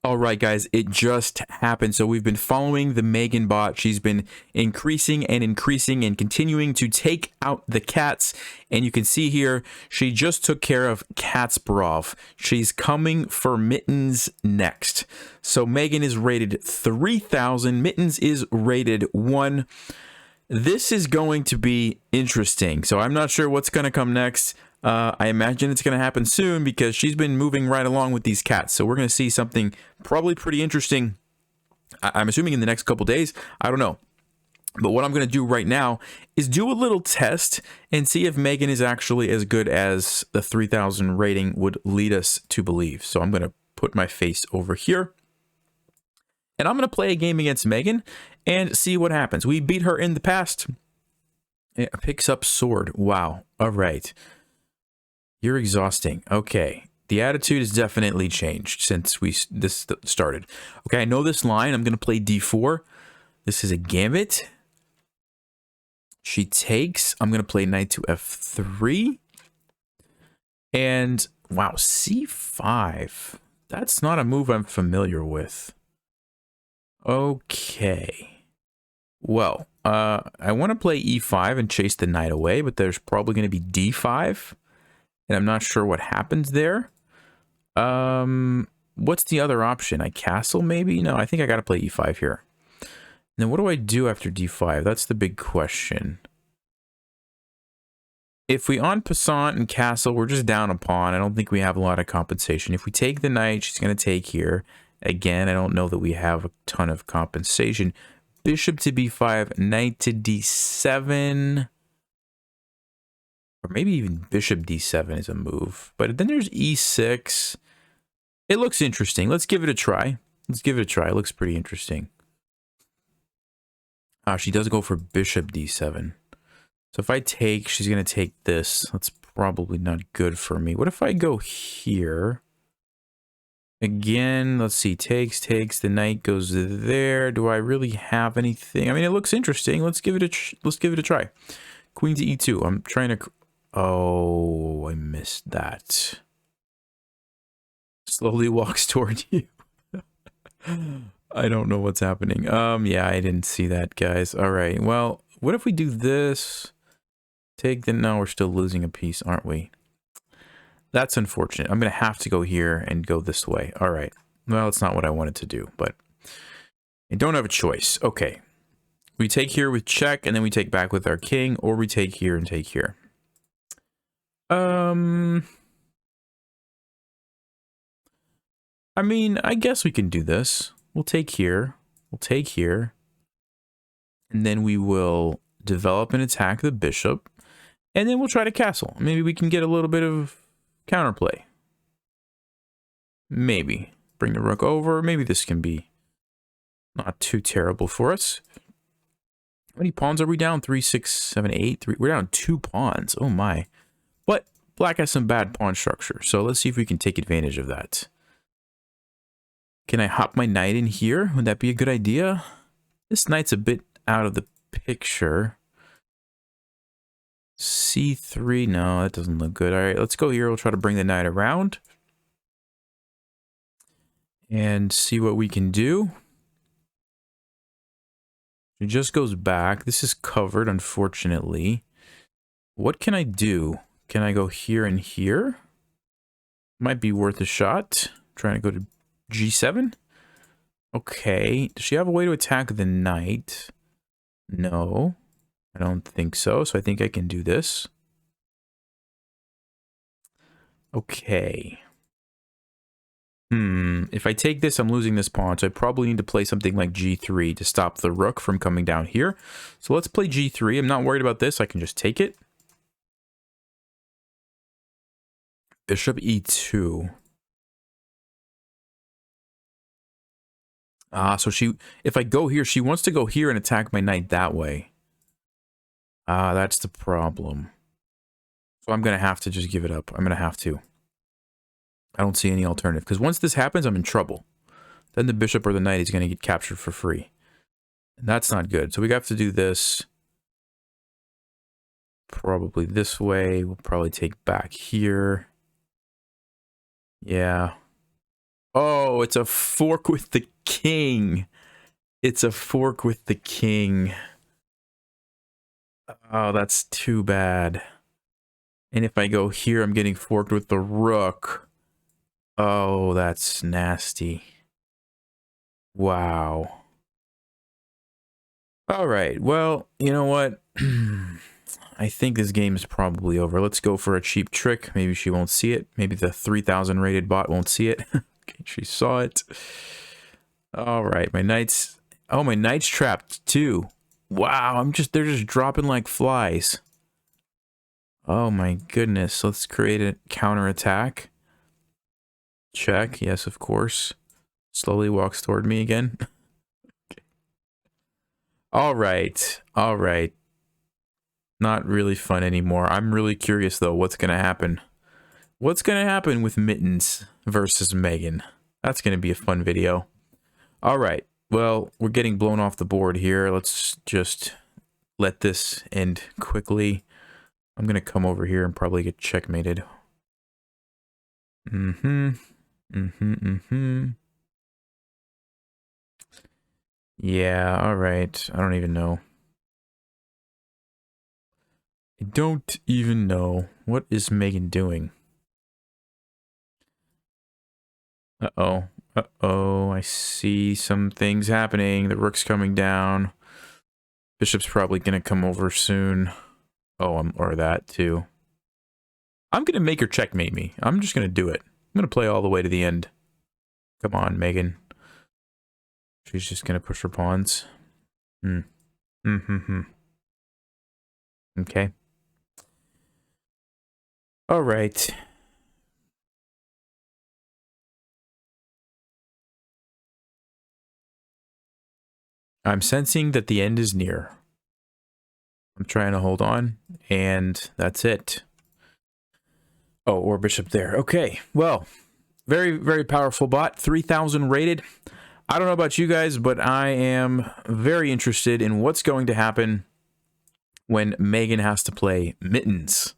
All right, guys, it just happened. So we've been following the Megan bot. She's been increasing and continuing to take out the cats. And you can see here, she just took care of Katsparov. She's coming for Mittens next. So Megan is rated 3,000. Mittens is rated 1. This is going to be interesting. So I'm not sure what's going to come next. I imagine it's going to happen soon because she's been moving right along with these cats. So we're going to see something probably pretty interesting. I'm assuming in the next couple days. I don't know. But what I'm going to do right now is do a little test and see if Megan is actually as good as the 3,000 rating would lead us to believe. So I'm going to put my face over here. And I'm going to play a game against Megan and see what happens. We beat her in the past. It picks up sword. Wow. All right. You're exhausting. Okay. The attitude has definitely changed since this started. Okay, I know this line. I'm going to play d4. This is a gambit. She takes. I'm going to play knight to f3. And, wow, c5. That's not a move I'm familiar with. Okay. Well, I want to play e5 and chase the knight away, but there's probably going to be d5. And I'm not sure what happens there. What's the other option? I castle maybe? No, I think I got to play e5 here. And then what do I do after d5? That's the big question. If we en passant and castle, we're just down a pawn. I don't think we have a lot of compensation. If we take the knight, she's going to take here. Again, I don't know that we have a ton of compensation. Bishop to b5, knight to d7. Or maybe even bishop d7 is a move. But then there's e6. It looks interesting. Let's give it a try. Let's give it a try. It looks pretty interesting. She does go for bishop d7. So if I take, she's going to take this. That's probably not good for me. What if I go here? Again, let's see. Takes. The knight goes there. Do I really have anything? I mean, it looks interesting. Let's give it a try. Queen to e2. I'm trying to... Oh, I missed that. Slowly walks toward you. I don't know what's happening. Yeah, I didn't see that, guys. All right. Well, what if we do this? Take the... No, we're still losing a piece, aren't we? That's unfortunate. I'm going to have to go here and go this way. All right. Well, it's not what I wanted to do, but I don't have a choice. Okay. We take here with check, and then we take back with our king, or we take here and take here. I mean, I guess we can do this. We'll take here. We'll take here. And then we will develop and attack the bishop. And then we'll try to castle. Maybe we can get a little bit of counterplay. Maybe. Bring the rook over. Maybe this can be not too terrible for us. How many pawns are we down? 3, 6, 7, 8. 3. We're down 2 pawns. Oh my. But black has some bad pawn structure. So let's see if we can take advantage of that. Can I hop my knight in here? Would that be a good idea? This knight's a bit out of the picture. C3. No, that doesn't look good. All right, let's go here. We'll try to bring the knight around. And see what we can do. It just goes back. This is covered, unfortunately. What can I do? Can I go here and here? Might be worth a shot. Trying to go to G7. Okay. Does she have a way to attack the knight? No. I don't think so. So I think I can do this. Okay. If I take this, I'm losing this pawn. So I probably need to play something like G3 to stop the rook from coming down here. So let's play G3. I'm not worried about this. I can just take it. Bishop E2. So if I go here, she wants to go here and attack my knight that way. That's the problem. So I'm going to have to just give it up. I'm going to have to. I don't see any alternative. Because once this happens, I'm in trouble. Then the bishop or the knight is going to get captured for free. And that's not good. So we have to do this. Probably this way. We'll probably take back here. Yeah. Oh, it's a fork with the king. It's a fork with the king. Oh, that's too bad. And if I go here, I'm getting forked with the rook. Oh, that's nasty. Wow. All right. Well, you know what? I think this game is probably over. Let's go for a cheap trick. Maybe she won't see it. Maybe the 3,000 rated bot won't see it. Okay, she saw it. All right, my knights. Oh, my knight's trapped too. Wow, they're just dropping like flies. Oh my goodness. Let's create a counterattack. Check. Yes, of course. Slowly walks toward me again. Okay. All right. All right. Not really fun anymore. I'm really curious though, what's going to happen? What's going to happen with Mittens versus Megan? That's going to be a fun video. All right. Well, we're getting blown off the board here. Let's just let this end quickly. I'm going to come over here and probably get checkmated. Yeah, all right. I don't even know. I don't even know. What is Megan doing? Uh-oh. Uh-oh. I see some things happening. The rook's coming down. Bishop's probably going to come over soon. Oh, or that too. I'm going to make her checkmate me. I'm just going to do it. I'm going to play all the way to the end. Come on, Megan. She's just going to push her pawns. Okay. All right. I'm sensing that the end is near. I'm trying to hold on, and that's it. Oh, or bishop there. Okay, well, very, very powerful bot. 3,000 rated. I don't know about you guys, but I am very interested in what's going to happen when Megan has to play Mittens.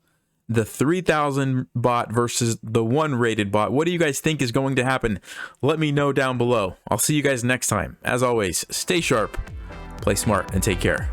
The 3,000 bot versus the 1 rated bot. What do you guys think is going to happen? Let me know down below. I'll see you guys next time. As always, stay sharp, play smart, and take care.